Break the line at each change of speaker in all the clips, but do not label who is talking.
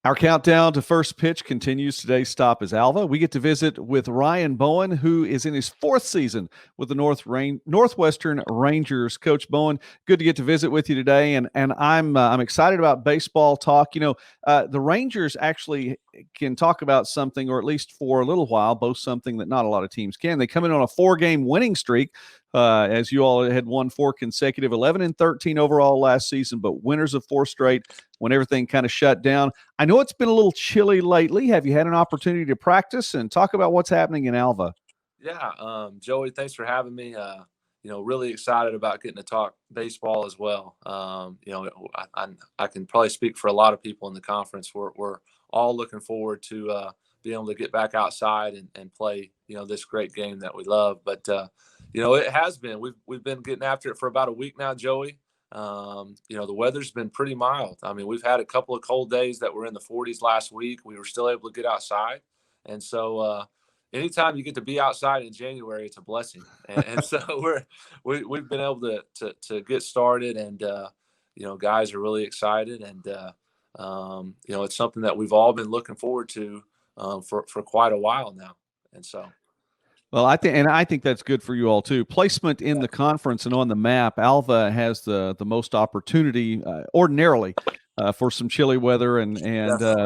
Our countdown to first pitch continues. Today's stop is Alva. We get to visit with Ryan Bowen, who is in his fourth season with the Northwestern Rangers. Coach Bowen, good to get to visit with you today, and I'm excited about baseball talk. The Rangers actually can talk about something, or at least for a little while, both something that not a lot of teams can. They come in on a 4-game winning streak. As you all had won 4 consecutive, 11-13 overall last season, but winners of 4 straight when everything kind of shut down. I know it's been a little chilly lately. Have you had an opportunity to practice and talk about what's happening in Alva?
Yeah, Joey, thanks for having me. Really excited about getting to talk baseball as well. I can probably speak for a lot of people in the conference. We're all looking forward to being able to get back outside and play, this great game that we love. But it has been. We've been getting after it for about a week now, Joey. The weather's been pretty mild. I mean, we've had a couple of cold days that were in the 40s last week. We were still able to get outside, and so anytime you get to be outside in January, it's a blessing. And so we've been able to get started, and guys are really excited, and it's something that we've all been looking forward to for quite a while now, and so.
Well, I think that's good for you all too. Placement in the conference and on the map, Alva has the most opportunity ordinarily for some chilly weather and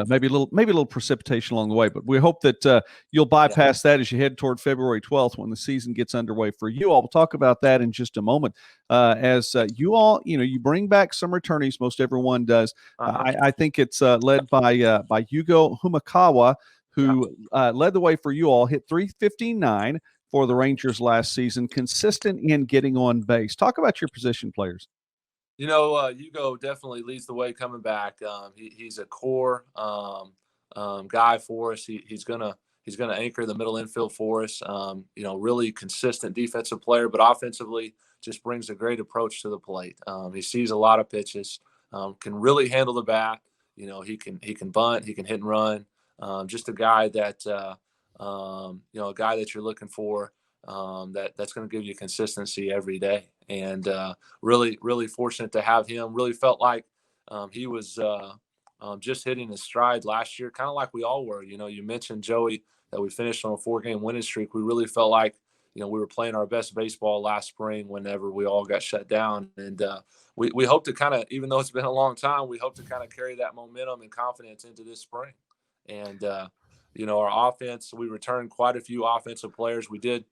maybe a little precipitation along the way. But we hope that you'll bypass that as you head toward February 12th when the season gets underway for you all. We'll talk about that in just a moment. As you all, you bring back some returnees. Most everyone does. I think it's led by Yugo Humakawa, who led the way for you all, hit .359 for the Rangers last season, consistent in getting on base. Talk about your position players.
Hugo definitely leads the way coming back. He's a core guy for us. He's gonna anchor the middle infield for us. Really consistent defensive player, but offensively just brings a great approach to the plate. He sees a lot of pitches, can really handle the bat. He can bunt, he can hit and run. Just a guy that you're looking for, that's going to give you consistency every day. And really, really fortunate to have him. Really felt like he was just hitting his stride last year, kind of like we all were. You mentioned, Joey, that we finished on a 4-game winning streak. We really felt like we were playing our best baseball last spring whenever we all got shut down. And we hope to kind of, even though it's been a long time, we hope to kind of carry that momentum and confidence into this spring. And, our offense, we returned quite a few offensive players. We did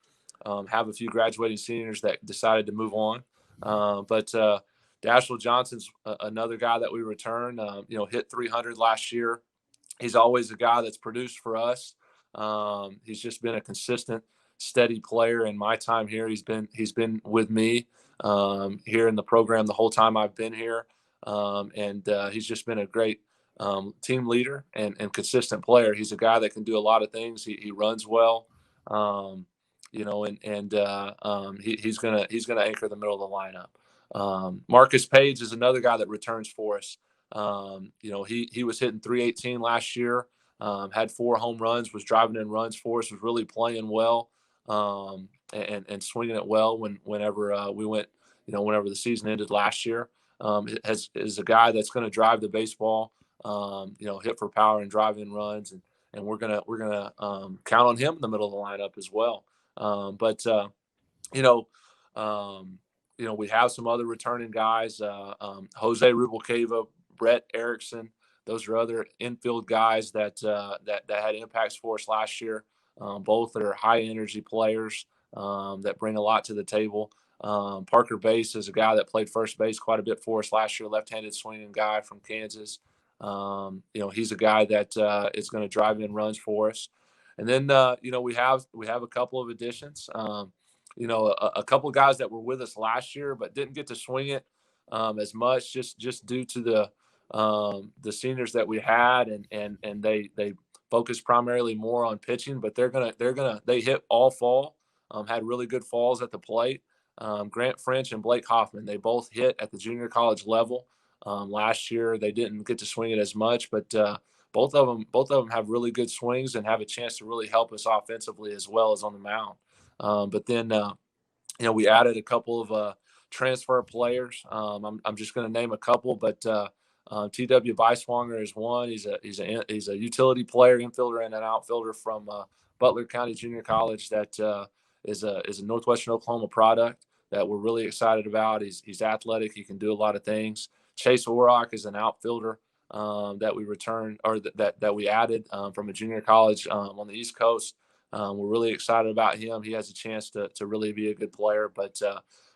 have a few graduating seniors that decided to move on. But Dashiell Johnson's another guy that we returned, hit 300 last year. He's always a guy that's produced for us. He's just been a consistent, steady player in my time here. He's been with me here in the program the whole time I've been here. And he's just been a great team leader and consistent player. He's a guy that can do a lot of things. He runs well, he's gonna anchor the middle of the lineup. Marcus Page is another guy that returns for us. He was hitting .318 last year. Had 4 home runs, was driving in runs for us, was really playing well, and swinging it well whenever we went, whenever the season ended last year. Is a guy that's going to drive the baseball. Hit for power and drive in runs, and we're gonna count on him in the middle of the lineup as well. We have some other returning guys, Jose Rubalcava, Brett Erickson. Those are other infield guys that had impacts for us last year. Both are high energy players that bring a lot to the table. Parker Bass is a guy that played first base quite a bit for us last year, left-handed swinging guy from Kansas. He's a guy that is going to drive in runs for us. And then, we have a couple of additions. A couple of guys that were with us last year but didn't get to swing it as much, just due to the seniors that we had, and they focused primarily more on pitching. But they hit all fall, had really good falls at the plate. Grant French and Blake Hoffman, they both hit at the junior college level. Last year they didn't get to swing it as much, but both of them have really good swings and have a chance to really help us offensively as well as on the mound. But then we added a couple of transfer players. I'm just going to name a couple, but T.W. Beiswanger is one. He's a utility player, infielder, and an outfielder from Butler County Junior College that is a Northwestern Oklahoma product that we're really excited about. He's athletic. He can do a lot of things. Chase Orrock is an outfielder that we returned or that we added from a junior college on the East Coast. We're really excited about him. He has a chance to really be a good player. But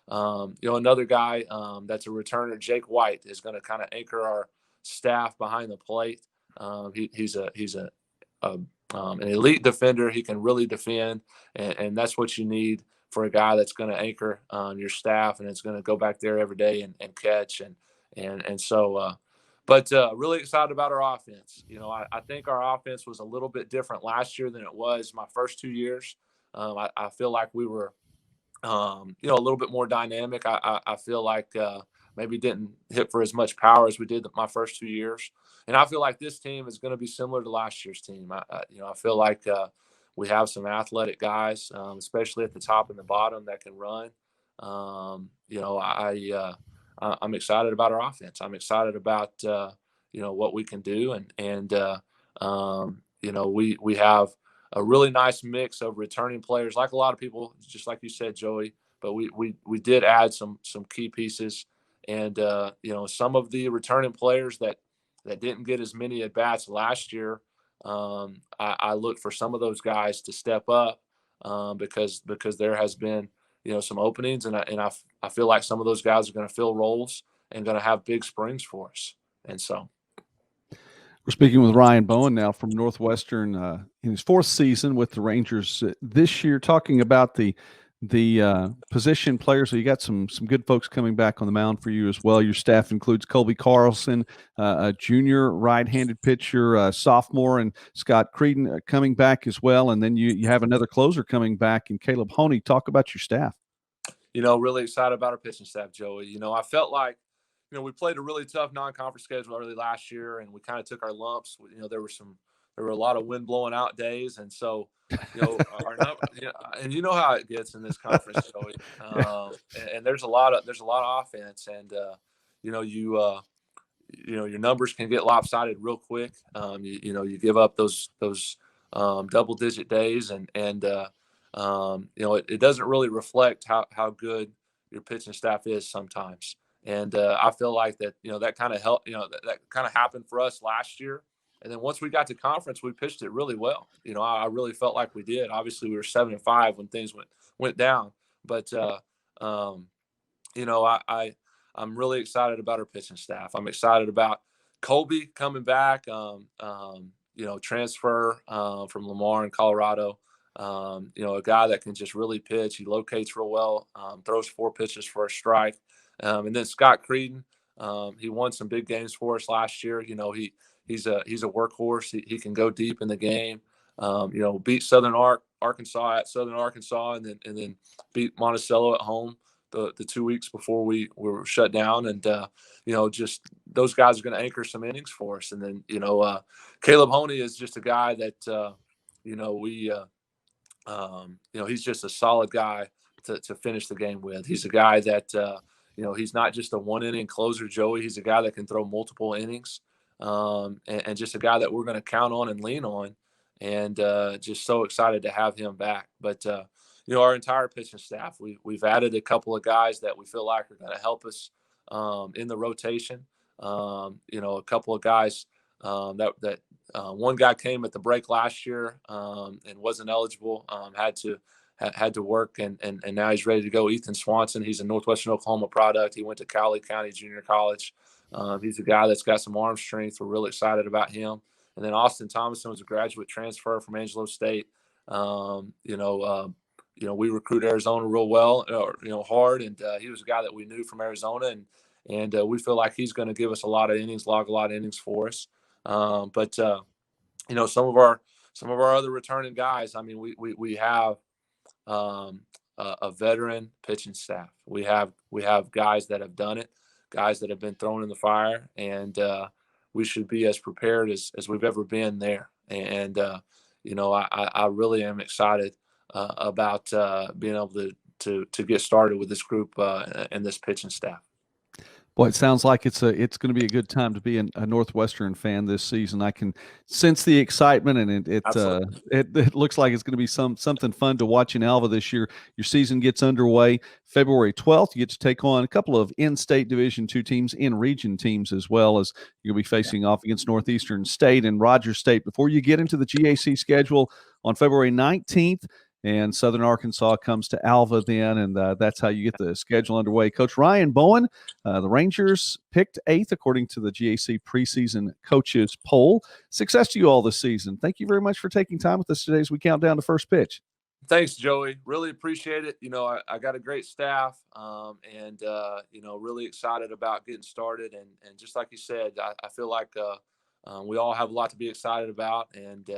another guy that's a returner, Jake White, is going to kind of anchor our staff behind the plate. He's an elite defender. He can really defend, and that's what you need for a guy that's going to anchor your staff, and it's going to go back there every day and catch. But really excited about our offense. I think our offense was a little bit different last year than it was my first 2 years. I feel like we were, a little bit more dynamic. I feel like maybe didn't hit for as much power as we did my first 2 years. And I feel like this team is going to be similar to last year's team. I feel like we have some athletic guys, especially at the top and the bottom, that can run. I'm excited about our offense. I'm excited about what we can do, we have a really nice mix of returning players, like a lot of people, just like you said, Joey. But we did add some key pieces, and some of the returning players that didn't get as many at bats last year. I look for some of those guys to step up because there has been some openings, and I feel like some of those guys are going to fill roles and going to have big springs for us. And so
we're speaking with Ryan Bowen now from Northwestern in his 4th season with the Rangers this year, talking about the position players. So you got some good folks coming back on the mound for you as well. Your staff includes Colby Carlson, a junior right-handed pitcher, sophomore, and Scott Creedon coming back as well. And then you have another closer coming back in Caleb Honey. Talk about your staff.
Really excited about our pitching staff, Joey. I felt like, we played a really tough non-conference schedule early last year, and we kind of took our lumps. There were a lot of wind blowing out days, and so and you know how it gets in this conference, Joey. And there's a lot of offense, and your numbers can get lopsided real quick. You give up those double-digit days, and it doesn't really reflect how good your pitching staff is sometimes. And I feel like that kind of helped. That kind of happened for us last year. And then once we got to conference, we pitched it really well. I really felt like we did. Obviously, we were 7-5 when things went down. But I'm really excited about our pitching staff. I'm excited about Colby coming back. Transfer from Lamar in Colorado. A guy that can just really pitch. He locates real well. Throws 4 pitches for a strike. And then Scott Creedon. He won some big games for us last year. He's a workhorse. He can go deep in the game. Beat Southern Arkansas at Southern Arkansas, and then beat Monticello at home the 2 weeks before we were shut down. And just those guys are going to anchor some innings for us. And then Caleb Honey is just a guy that he's just a solid guy to finish the game with. He's a guy that he's not just a 1-inning closer, Joey. He's a guy that can throw multiple innings. And just a guy that we're going to count on and lean on, and just so excited to have him back. But our entire pitching staff, we've added a couple of guys that we feel like are going to help us in the rotation. A couple of guys that one guy came at the break last year and wasn't eligible, had to work, and now he's ready to go. Ethan Swanson, he's a Northwestern Oklahoma product. He went to Cowley County Junior College. He's a guy that's got some arm strength. We're really excited about him. And then Austin Thomason was a graduate transfer from Angelo State. We recruit Arizona real well, hard, and he was a guy that we knew from Arizona, and we feel like he's going to give us a lot of innings, log a lot of innings for us. But some of our other returning guys. I mean, we have a veteran pitching staff. We have guys that have done it, guys that have been thrown in the fire, and we should be as prepared as we've ever been there. And I really am excited about being able to get started with this group and this pitching staff.
Well, it sounds like it's going to be a good time to be a Northwestern fan this season. I can sense the excitement, and it looks like it's going to be something fun to watch in Alva this year. Your season gets underway February 12th. You get to take on a couple of in-state Division II teams, in-region teams, as well as you'll be facing off against Northeastern State and Rogers State before you get into the GAC schedule on February 19th. And Southern Arkansas comes to Alva then, and that's how you get the schedule underway. Coach Ryan Bowen, the Rangers picked 8th according to the GAC preseason coaches poll. Success to you all this season. Thank you very much for taking time with us today as we count down to first pitch.
Thanks, Joey. Really appreciate it. I got a great staff, and really excited about getting started. And just like you said, I feel like we all have a lot to be excited about, and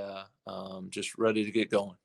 just ready to get going.